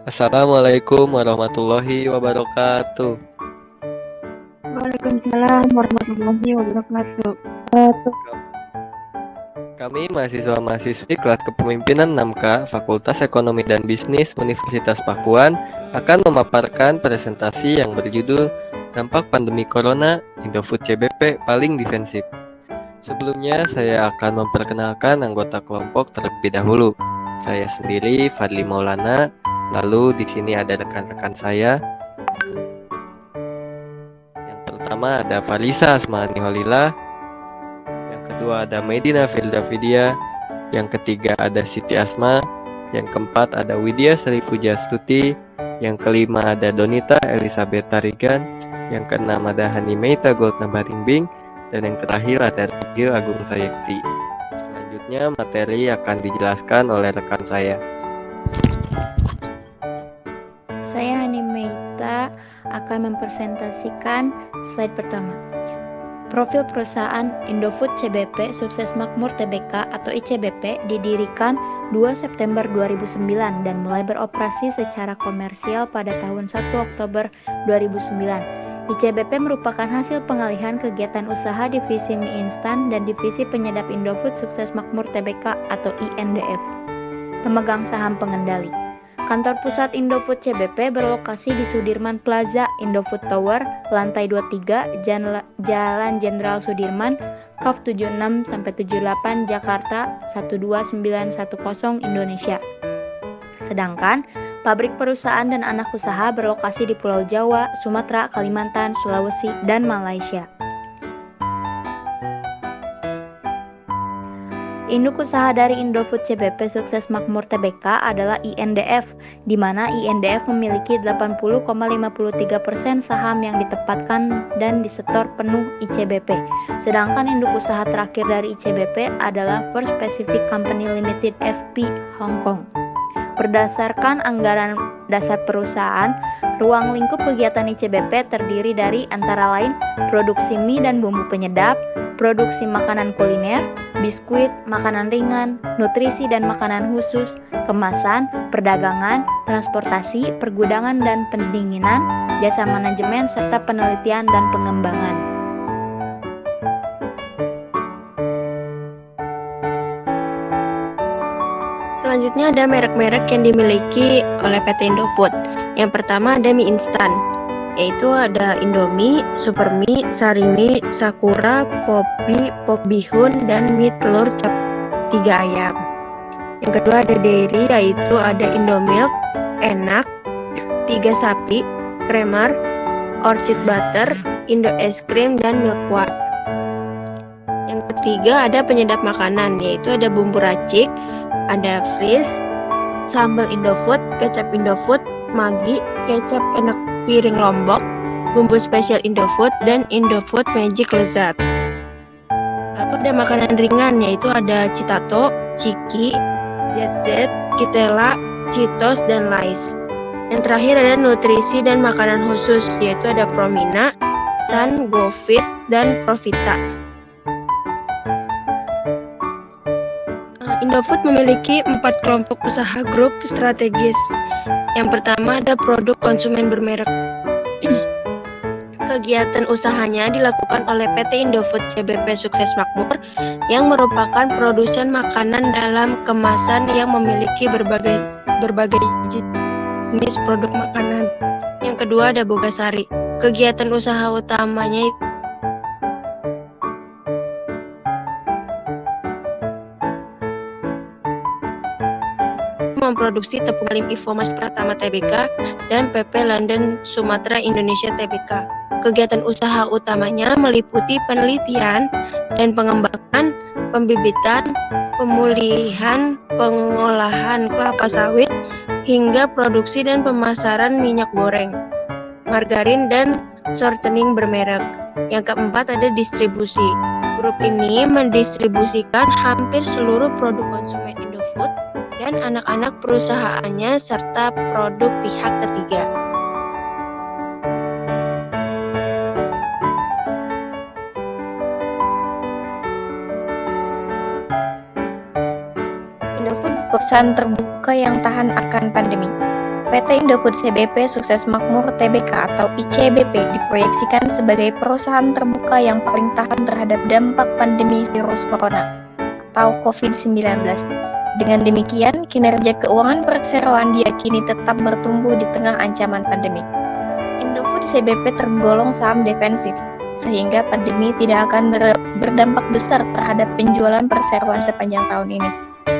Assalamualaikum warahmatullahi wabarakatuh. Waalaikumsalam warahmatullahi wabarakatuh. Kami mahasiswa-mahasiswi kelas kepemimpinan 6K Fakultas Ekonomi dan Bisnis Universitas Pakuan akan memaparkan presentasi yang berjudul Dampak Pandemi Corona, Indofood CBP Paling Defensif. Sebelumnya saya akan memperkenalkan anggota kelompok terlebih dahulu. Saya sendiri Fadli Maulana, lalu di sini ada rekan-rekan saya. Yang pertama ada Farisa Asmani Holila, yang kedua ada Medina Firda Vidya, yang ketiga ada Siti Asma, yang keempat ada Widya Sri Pujastuti, yang kelima ada Donita Elizabeth Tarigan, yang keenam ada Hanimeita Goldna Baringbing, dan yang terakhir ada Rigil Agung Sayekti. Selanjutnya materi akan dijelaskan oleh rekan saya. Saya Hanimeita akan mempresentasikan slide pertama. Profil perusahaan Indofood CBP Sukses Makmur Tbk atau ICBP didirikan 2 September 2009 dan mulai beroperasi secara komersial pada tahun 1 Oktober 2009. ICBP merupakan hasil pengalihan kegiatan usaha divisi mie instan dan divisi penyedap Indofood Sukses Makmur Tbk atau INDF. Pemegang saham pengendali. Kantor pusat Indofood CBP berlokasi di Sudirman Plaza Indofood Tower, lantai 23, Jalan Jenderal Sudirman, KAF 76-78 Jakarta 12910 Indonesia. Sedangkan pabrik perusahaan dan anak usaha berlokasi di Pulau Jawa, Sumatera, Kalimantan, Sulawesi, dan Malaysia. Induk usaha dari Indofood CBP Sukses Makmur Tbk adalah INDF, di mana INDF memiliki 80,53% saham yang ditempatkan dan disetor penuh ICBP. Sedangkan induk usaha terakhir dari ICBP adalah First Pacific Company Limited FP Hong Kong. Berdasarkan anggaran dasar perusahaan, ruang lingkup kegiatan ICBP terdiri dari antara lain produksi mie dan bumbu penyedap, produksi makanan kuliner, biskuit, makanan ringan, nutrisi dan makanan khusus, kemasan, perdagangan, transportasi, pergudangan dan pendinginan, jasa manajemen, serta penelitian dan pengembangan. Selanjutnya ada merek-merek yang dimiliki oleh PT Indofood. Yang pertama ada mie instan, yaitu ada Indomie, Supermie, Sarimi, Sakura, Poppy, Pop Bihun, dan mie telur cap 3 ayam. Yang kedua ada dairy, yaitu ada Indomilk, Enak, 3 Sapi, Kremer, Orchid Butter, Indo Es Krim, dan Milkwart. Yang ketiga ada penyedap makanan, yaitu ada bumbu racik, ada Fris, sambal Indofood, kecap Indofood, Maggi, kecap enak piring lombok, bumbu spesial Indofood, dan Indofood Magic Lezat. Lalu ada makanan ringan, yaitu ada Citato, Ciki, Jet, Kitela, Citos, dan Lays. Yang terakhir ada nutrisi dan makanan khusus, yaitu ada Promina, Sun, GoFit, dan Profita. Indofood memiliki 4 kelompok usaha grup strategis. Yang pertama ada produk konsumen bermerek. Kegiatan usahanya dilakukan oleh PT Indofood CBP Sukses Makmur yang merupakan produsen makanan dalam kemasan yang memiliki berbagai jenis produk makanan. Yang kedua ada Bogasari. Kegiatan usaha utamanya memproduksi tepung alim Ivomas Pratama Tbk dan PP London Sumatera Indonesia Tbk. Kegiatan usaha utamanya meliputi penelitian dan pengembangan, pembibitan, pemulihan, pengolahan kelapa sawit, hingga produksi dan pemasaran minyak goreng, margarin, dan shortening bermerek. Yang keempat ada distribusi. Grup ini mendistribusikan hampir seluruh produk konsumen Indofood dan anak-anak perusahaannya serta produk pihak ketiga. Indofood perusahaan terbuka yang tahan akan pandemi. PT Indofood CBP Sukses Makmur Tbk atau ICBP diproyeksikan sebagai perusahaan terbuka yang paling tahan terhadap dampak pandemi virus corona atau COVID-19. Dengan demikian, kinerja keuangan perseroan diyakini tetap bertumbuh di tengah ancaman pandemi. Indofood CBP tergolong saham defensif, sehingga pandemi tidak akan berdampak besar terhadap penjualan perseroan sepanjang tahun ini.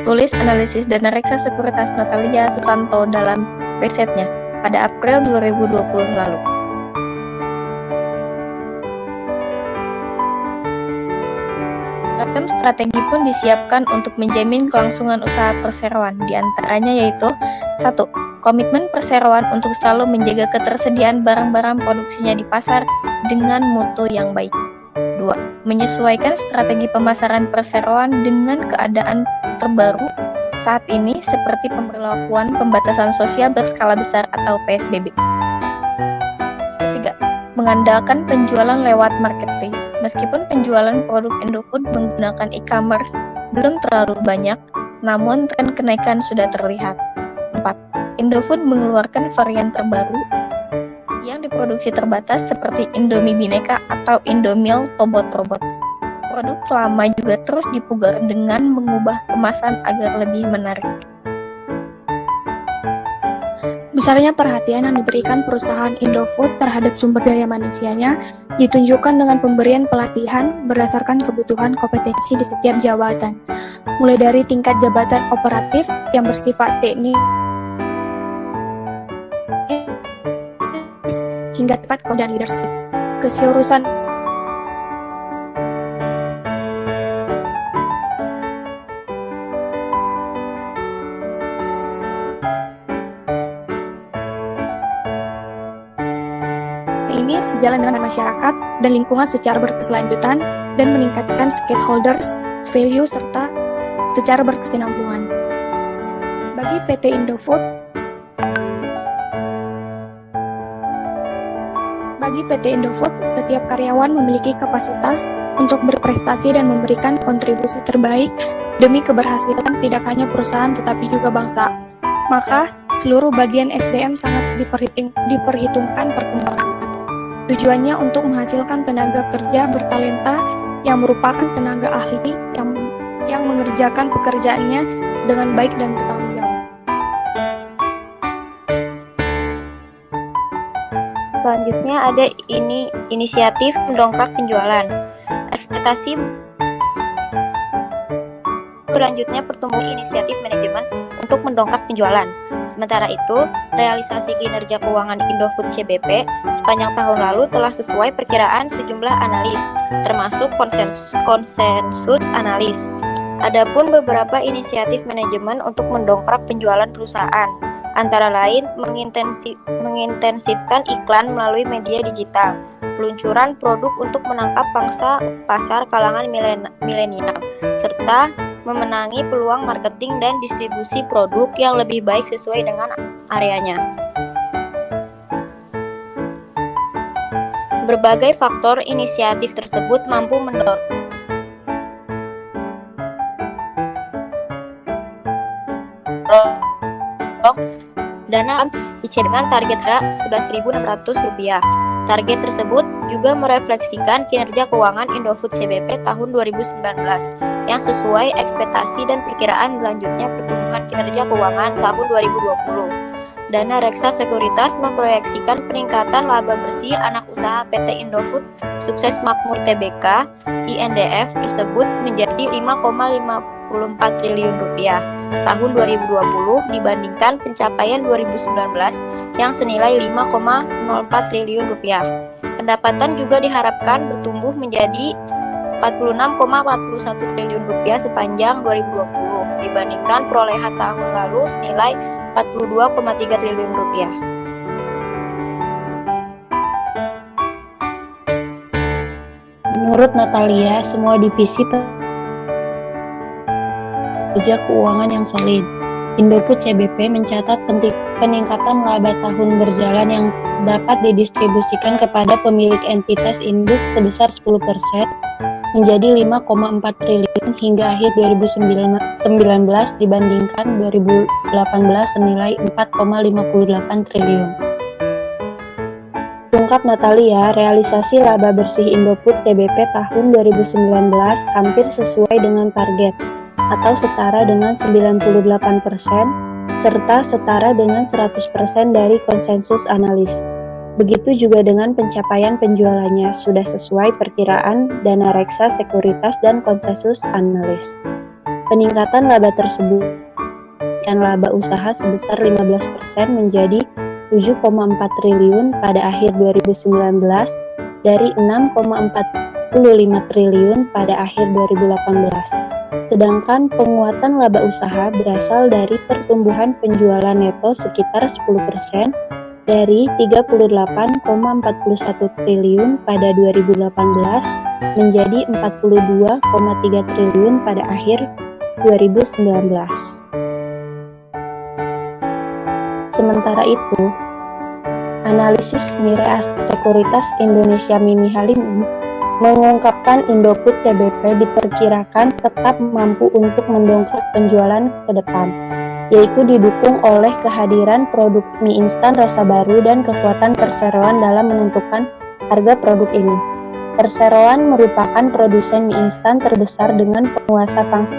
Tulis analisis dana reksa sekuritas Natalia Susanto dalam risetnya pada April 2020 lalu. Ragam strategi pun disiapkan untuk menjamin kelangsungan usaha perseroan, diantaranya yaitu 1. Komitmen perseroan untuk selalu menjaga ketersediaan barang-barang produksinya di pasar dengan mutu yang baik. 2. Menyesuaikan strategi pemasaran perseroan dengan keadaan terbaru saat ini seperti pemberlakuan pembatasan sosial berskala besar atau PSBB. 3. Mengandalkan penjualan lewat marketplace. Meskipun penjualan produk Indofood menggunakan e-commerce belum terlalu banyak, namun tren kenaikan sudah terlihat. 4. Indofood mengeluarkan varian terbaru yang diproduksi terbatas seperti Indomie Bineka atau Indomil Tobot-Robot. Produk lama juga terus dipugar dengan mengubah kemasan agar lebih menarik. Besarnya perhatian yang diberikan perusahaan Indofood terhadap sumber daya manusianya ditunjukkan dengan pemberian pelatihan berdasarkan kebutuhan kompetensi di setiap jabatan, mulai dari tingkat jabatan operatif yang bersifat teknis hingga tingkat dan leadership. Keseluruhan ini sejalan dengan masyarakat dan lingkungan secara berkelanjutan dan meningkatkan stakeholders, value, serta secara berkesinambungan. Bagi PT Indofood, setiap karyawan memiliki kapasitas untuk berprestasi dan memberikan kontribusi terbaik demi keberhasilan tidak hanya perusahaan tetapi juga bangsa. Maka, seluruh bagian SDM sangat diperhitungkan perkembangan. Tujuannya untuk menghasilkan tenaga kerja bertalenta yang merupakan tenaga ahli yang mengerjakan pekerjaannya dengan baik dan bertanggung jawab. Selanjutnya ada inisiatif mendongkrak penjualan. Ekspektasi berlanjutnya pertumbuhan inisiatif manajemen untuk mendongkrak penjualan. Sementara itu, realisasi kinerja keuangan Indofood CBP sepanjang tahun lalu telah sesuai perkiraan sejumlah analis, termasuk konsensus analis. Adapun beberapa inisiatif manajemen untuk mendongkrak penjualan perusahaan, antara lain mengintensifkan iklan melalui media digital, peluncuran produk untuk menangkap pangsa pasar kalangan milenial, serta memenangi peluang marketing dan distribusi produk yang lebih baik sesuai dengan areanya. Berbagai faktor inisiatif tersebut mampu mendorong dana IC dengan target Rp11.600. Target tersebut juga merefleksikan kinerja keuangan Indofood CBP tahun 2019 yang sesuai ekspektasi dan perkiraan berlanjutnya pertumbuhan kinerja keuangan tahun 2020. Dana reksa sekuritas memproyeksikan peningkatan laba bersih anak usaha PT Indofood Sukses Makmur Tbk (INDF) tersebut menjadi Rp5,54 triliun tahun 2020 dibandingkan pencapaian 2019 yang senilai Rp5,04 triliun. Pendapatan juga diharapkan bertumbuh menjadi Rp46,41 triliun sepanjang 2020 dibandingkan perolehan tahun lalu senilai Rp42,3 triliun. Menurut Natalia, semua divisi kerja keuangan yang solid. Indofood CBP mencatat peningkatan laba tahun berjalan yang dapat didistribusikan kepada pemilik entitas induk sebesar 10% menjadi Rp5,4 triliun triliun hingga akhir 2019 dibandingkan 2018 senilai 4,58 triliun. Ungkap Natalia, realisasi laba bersih Indofood CBP tahun 2019 hampir sesuai dengan target, atau setara dengan 98%, serta setara dengan 100% dari konsensus analis. Begitu juga dengan pencapaian penjualannya, sudah sesuai perkiraan dana reksa sekuritas dan konsensus analis. Peningkatan laba tersebut dan laba usaha sebesar 15% menjadi 7,4 triliun pada akhir 2019 dari 6,45 triliun pada akhir 2018. Sedangkan penguatan laba usaha berasal dari pertumbuhan penjualan neto sekitar 10% dari 38,41 triliun pada 2018 menjadi 42,3 triliun pada akhir 2019. Sementara itu, analisis Mirai Aset Sekuritas Indonesia Mimi Halim mengungkapkan Indofood CBP diperkirakan tetap mampu untuk mendongkrak penjualan ke depan, yaitu didukung oleh kehadiran produk mie instan rasa baru dan kekuatan perseroan dalam menentukan harga produk ini. Perseroan merupakan produsen mie instan terbesar dengan penguasa pangsa,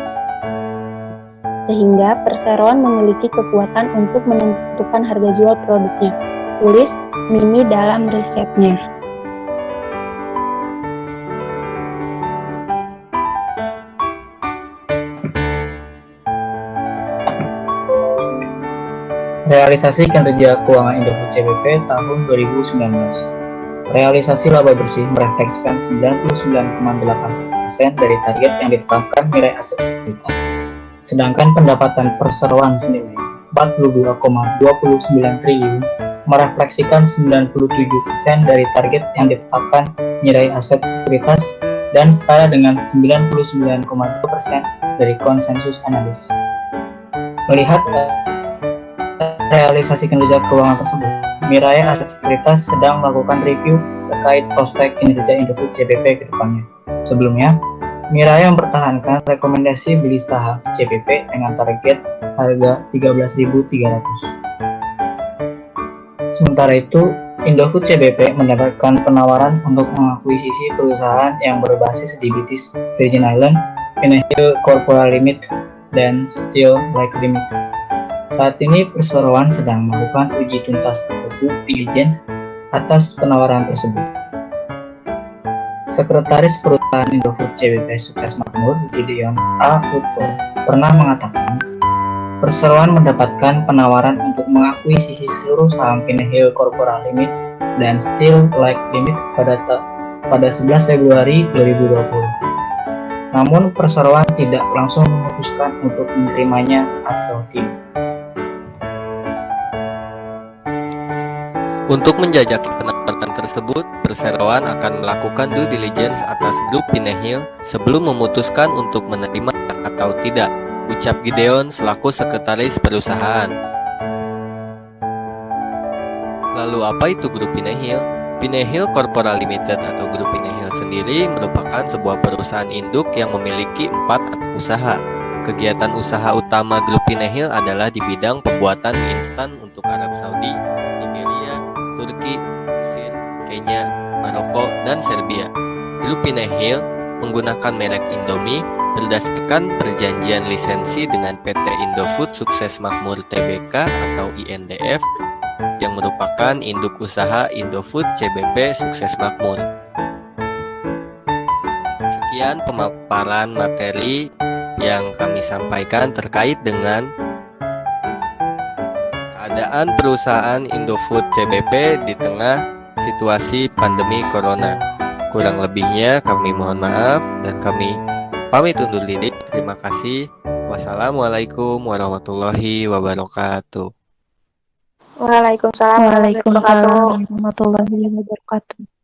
sehingga perseroan memiliki kekuatan untuk menentukan harga jual produknya, tulis Mimi dalam risetnya. Realisasi kinerja keuangan Indofood CBP tahun 2019. Realisasi laba bersih merefleksikan 99,8% dari target yang ditetapkan Mirai Aset Sekuritas. Sedangkan pendapatan perseroan senilai 42,29 triliun merefleksikan 97% dari target yang ditetapkan Mirai Aset Sekuritas dan setara dengan 99,2% dari konsensus analis. Melihat realisasi kinerja keuangan tersebut, Mirai Aset Sekuritas sedang melakukan review terkait prospek kinerja Indofood CBP ke depannya. Sebelumnya, Mirai mempertahankan rekomendasi beli saham CBP dengan target harga 13.300. Sementara itu, Indofood CBP mendapatkan penawaran untuk mengakuisisi perusahaan yang berbasis di British Virgin Islands, Pinehill Corporation Limited, dan Steel Lake Limited. Saat ini perseroan sedang melakukan uji tuntas atau due diligence atas penawaran tersebut. Sekretaris Perusahaan Indofood CBP Sukses Makmur, Gideon A. Utko, pernah mengatakan, perseroan mendapatkan penawaran untuk mengakuisisi seluruh saham Pinehill Corporation Limited dan Steel Lake Limited pada 11 Februari 2020. Namun perseroan tidak langsung memutuskan untuk menerimanya atau tidak. Untuk menjajaki penawaran tersebut, perseroan akan melakukan due diligence atas grup Pinehill sebelum memutuskan untuk menerima atau tidak, ucap Gideon selaku sekretaris perusahaan. Lalu apa itu grup Pinehill? Pinehill Corporation Limited atau grup Pinehill sendiri merupakan sebuah perusahaan induk yang memiliki 4 usaha. Kegiatan usaha utama grup Pinehill adalah di bidang pembuatan mie instan untuk Arab Saudi, Nigeria, Turki, Mesir, Kenya, Maroko, dan Serbia. Grup Pinehill menggunakan merek Indomie berdasarkan perjanjian lisensi dengan PT Indofood Sukses Makmur Tbk atau INDF yang merupakan induk usaha Indofood CBP Sukses Makmur. Sekian pemaparan materi yang kami sampaikan terkait dengan keadaan perusahaan Indofood CBP di tengah situasi pandemi corona. Kurang lebihnya kami mohon maaf dan kami pamit undur diri. Terima kasih. Wassalamualaikum warahmatullahi wabarakatuh. Waalaikumsalam warahmatullahi wabarakatuh. Waalaikumsalam warahmatullahi wabarakatuh.